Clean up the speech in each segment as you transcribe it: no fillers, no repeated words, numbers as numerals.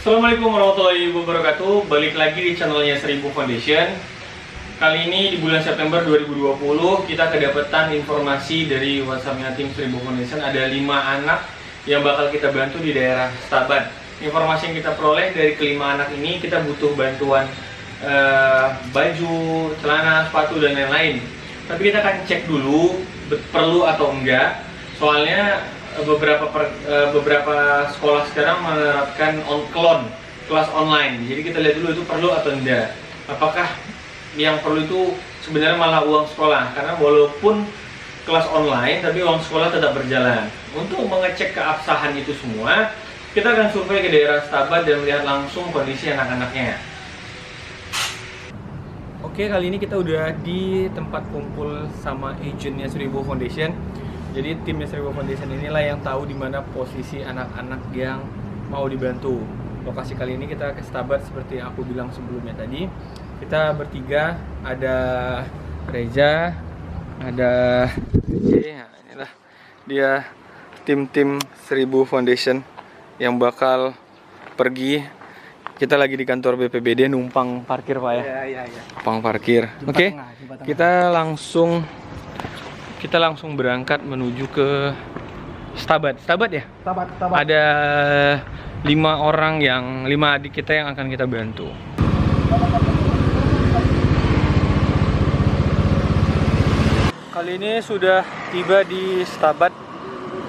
Assalamualaikum warahmatullahi wabarakatuh. Balik lagi di channelnya 1000 Foundation. Kali ini di bulan September 2020 kita kedapatan informasi dari WhatsAppnya tim 1000 Foundation. Ada 5 anak yang bakal kita bantu di daerah Stabat. Informasi yang kita peroleh dari kelima anak ini, kita butuh bantuan baju, celana, sepatu, dan lain-lain. Tapi kita akan cek dulu perlu atau enggak. Soalnya beberapa sekolah sekarang menerapkan kelas online. Jadi kita lihat dulu itu perlu atau enggak. Apakah yang perlu itu sebenarnya malah uang sekolah, karena walaupun kelas online tapi uang sekolah tetap berjalan. Untuk mengecek keabsahan itu semua, kita akan survei ke daerah Stabat dan melihat langsung kondisi anak-anaknya. Oke, kali ini kita udah di tempat kumpul sama agentnya 1000 Foundation. Jadi timnya 1000 Foundation inilah yang tahu di mana posisi anak-anak yang mau dibantu. Lokasi kali ini kita ke Stabat seperti yang aku bilang sebelumnya tadi. Kita bertiga, ada Reza, ada nah inilah dia tim 1000 Foundation yang bakal pergi. Kita lagi di kantor BPBD numpang parkir, Pak ya. Iya. Numpang parkir. Oke. Kita langsung berangkat menuju ke Stabat. Stabat ya? Stabat. Ada 5 adik kita yang akan kita bantu. Kali ini sudah tiba di Stabat.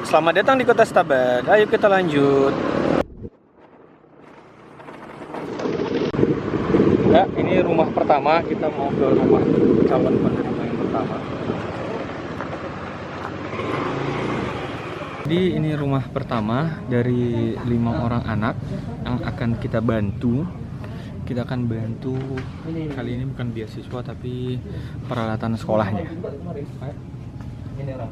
Selamat datang di kota Stabat. Ayo kita lanjut. Ya, ini rumah pertama. Kita mau ke rumah calon penerima yang pertama. Jadi ini rumah pertama dari 5 orang anak yang akan kita bantu. Kita akan bantu, kali ini bukan beasiswa tapi peralatan sekolahnya. Ini orang.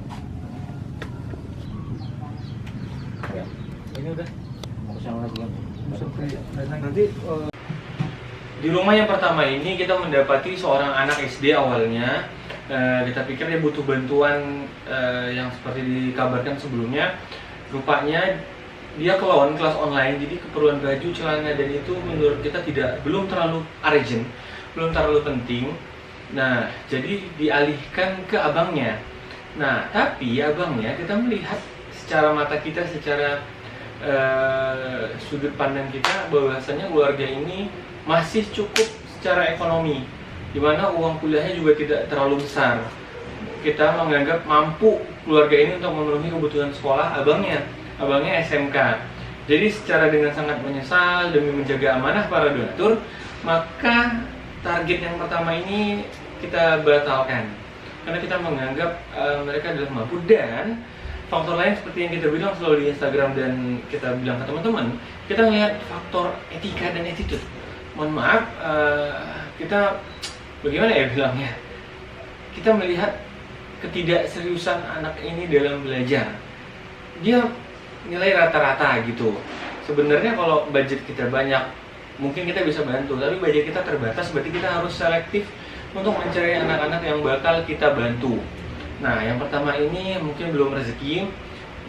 Ini udah. Nanti di rumah yang pertama ini kita mendapati seorang anak SD awalnya. Kita pikir dia butuh bantuan yang seperti dikabarkan sebelumnya. Rupanya dia kelas online, jadi keperluan baju, celana, dan itu menurut kita belum terlalu urgent, belum terlalu penting. Nah, jadi dialihkan ke abangnya. Nah, tapi abangnya kita melihat secara mata kita, secara sudut pandang kita, bahwasanya keluarga ini masih cukup secara ekonomi, dimana uang kuliahnya juga tidak terlalu besar. Kita menganggap mampu keluarga ini untuk memenuhi kebutuhan sekolah abangnya SMK. Jadi secara dengan sangat menyesal demi menjaga amanah para donatur, maka target yang pertama ini kita batalkan karena kita menganggap mereka adalah mampu. Dan faktor lain seperti yang kita bilang selalu di Instagram dan kita bilang ke teman-teman, kita melihat faktor etika dan attitude. Mohon maaf, kita bagaimana ya bilangnya, kita melihat ketidakseriusan anak ini dalam belajar. Dia nilai rata-rata gitu. Sebenarnya kalau budget kita banyak, mungkin kita bisa bantu, tapi budget kita terbatas, berarti kita harus selektif untuk mencari anak-anak yang bakal kita bantu. Nah, yang pertama ini mungkin belum rezeki,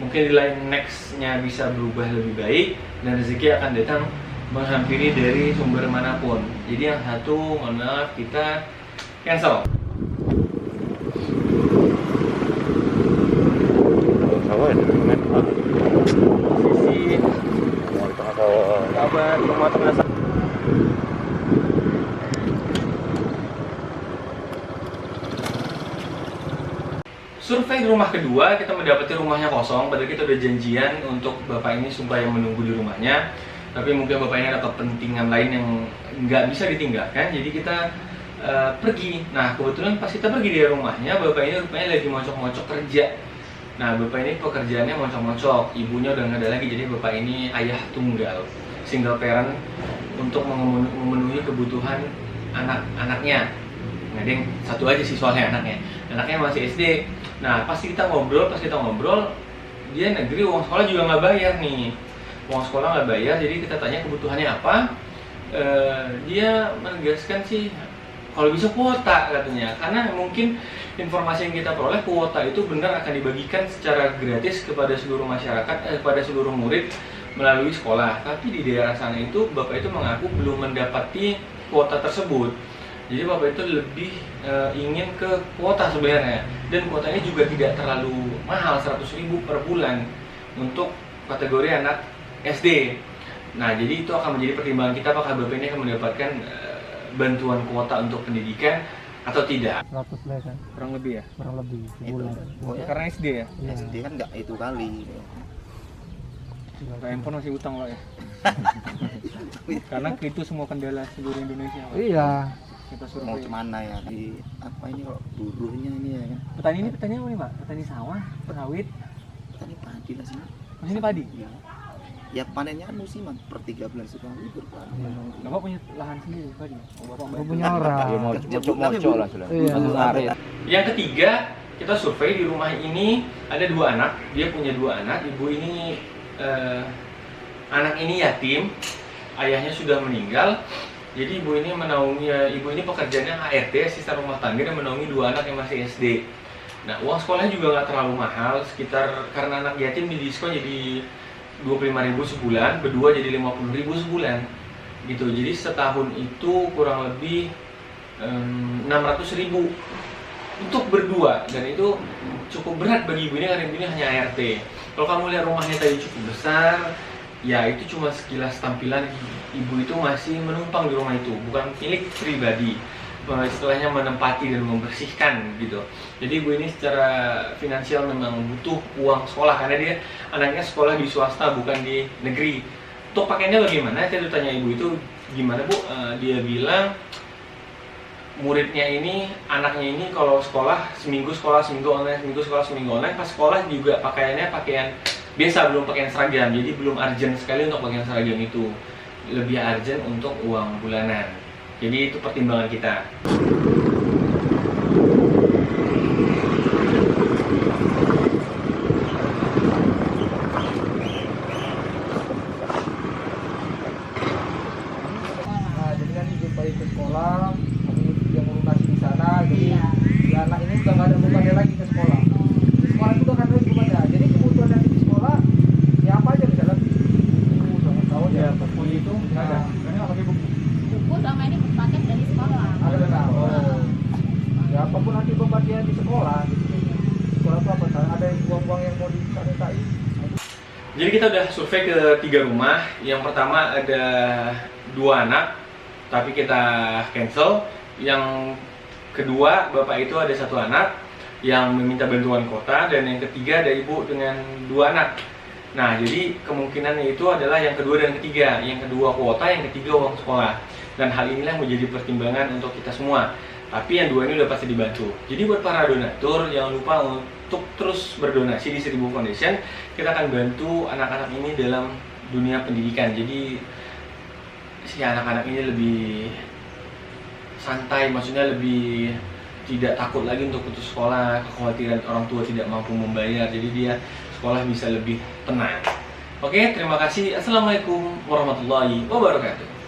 mungkin di lain nextnya bisa berubah lebih baik, dan rezeki akan datang menghampiri dari sumber manapun. Jadi yang satu, mohon maaf, kita cancel. Survei di rumah kedua, kita mendapati rumahnya kosong. Padahal kita udah janjian untuk bapak ini supaya menunggu di rumahnya, tapi mungkin bapak ini ada kepentingan lain yang nggak bisa ditinggalkan. Jadi kita pergi. Nah, kebetulan pas kita pergi di rumahnya, bapak ini rupanya lagi mocok-mocok kerja. Nah, bapak ini pekerjaannya mocok-mocok, ibunya udah nggak ada lagi. Jadi bapak ini ayah tunggal, single parent, untuk memenuhi kebutuhan anak-anaknya. Nah, dia satu aja sih soalnya anaknya masih SD. Nah, pas kita ngobrol, dia negeri, uang sekolah juga nggak bayar nih. Uang sekolah nggak bayar, jadi kita tanya kebutuhannya apa. Dia menegaskan sih kalau bisa kuota katanya, karena mungkin informasi yang kita peroleh, kuota itu benar akan dibagikan secara gratis kepada seluruh masyarakat, kepada seluruh murid melalui sekolah. Tapi di daerah sana itu Bapak itu mengaku belum mendapati kuota tersebut. Jadi Bapak itu lebih ingin ke kuota sebenarnya, dan kuotanya juga tidak terlalu mahal, 100.000 per bulan untuk kategori anak SD. Nah, jadi itu akan menjadi pertimbangan kita apakah Bapak ini akan mendapatkan bantuan kuota untuk pendidikan atau tidak. 100 lah kan, Kurang lebih ya? kurang lebih sebulan. Oh, ya. Karena SD ya? Iya. SD kan nggak itu kali. Pak handphone masih utang Pak ya? Karena itu semua kendala seluruh Indonesia Pak. Iya. Kita Mau survei. kemana ya, di apa ini kok buruhnya ini ya kan? Petani ini petani apa nih Pak? Petani sawah, sawit, Petani padi lah sih. masih ini padi? Ya. Ya panennya kan musiman per 3 bulan sudah libur kan. Bapak punya lahan sendiri padi? Oh, Bapak Gue punya orang. Ya mau mocok lah sudah. Iya. Masuk sehari. Yang ketiga, kita survei di rumah ini ada 2 anak. Dia punya 2 anak. Ibu ini anak ini yatim, ayahnya sudah meninggal. Jadi ibu ini pekerjaannya ART, asisten rumah tangga, dan menaungi 2 anak yang masih SD. Nah, uang sekolahnya juga nggak terlalu mahal, sekitar karena anak yatim di diskon jadi 25.000 sebulan, berdua jadi 50.000 sebulan. Gitu. Jadi setahun itu kurang lebih 600.000 untuk berdua, dan itu cukup berat bagi ibu ini karena ibu ini hanya ART. Kalau kamu lihat rumahnya tadi cukup besar, ya itu cuma sekilas tampilan. Ibu itu masih menumpang di rumah itu, bukan milik pribadi. Istilahnya menempati dan membersihkan gitu. Jadi ibu ini secara finansial memang butuh uang sekolah karena dia anaknya sekolah di swasta bukan di negeri. Untuk pakaiannya bagaimana? Saya tanya ibu itu gimana Bu? Dia bilang muridnya ini, anaknya ini kalau sekolah seminggu online, seminggu sekolah seminggu online. Pas sekolah juga pakaiannya pakaian biasa, belum pakaian seragam. Jadi belum urgent sekali untuk pakaian seragam itu. Lebih urgent untuk uang bulanan. Jadi itu pertimbangan kita. Nah, jadi kan dijumpai ke sekolah, kami dia melunasi di sana, jadi si anak ini udah nggak ada bebannya lagi ke sekolah. Di sekolah itu kan ada bebannya. Jadi kebutuhan yang di sekolah, ya apa aja misalnya buku, sama tahun ya, buku itu nggak ada. Karena nggak pakai buku. Buku sama ini paket dari sekolah. Ada benar. Oh. Ya apapun nanti beban dia di sekolah, gitu. Sekolah itu apa? Ada uang-uang yang mau dimintai. Jadi kita udah survei ke 3 rumah. Yang pertama ada 2 anak, tapi kita cancel. Yang kedua, bapak itu ada 1 anak yang meminta bantuan kota, dan yang ketiga ada ibu dengan 2 anak. Nah, jadi kemungkinannya itu adalah yang kedua dan ketiga. Yang kedua kuota, yang ketiga uang sekolah. Dan hal inilah menjadi pertimbangan untuk kita semua. Tapi yang 2 ini udah pasti dibantu. Jadi buat para donatur, jangan lupa untuk terus berdonasi di 1000 Foundation. Kita akan bantu anak-anak ini dalam dunia pendidikan. Jadi si anak-anak ini lebih santai, maksudnya lebih tidak takut lagi untuk putus sekolah, kekhawatiran orang tua tidak mampu membayar. Jadi dia sekolah bisa lebih tenang. Oke, terima kasih. Assalamualaikum warahmatullahi wabarakatuh.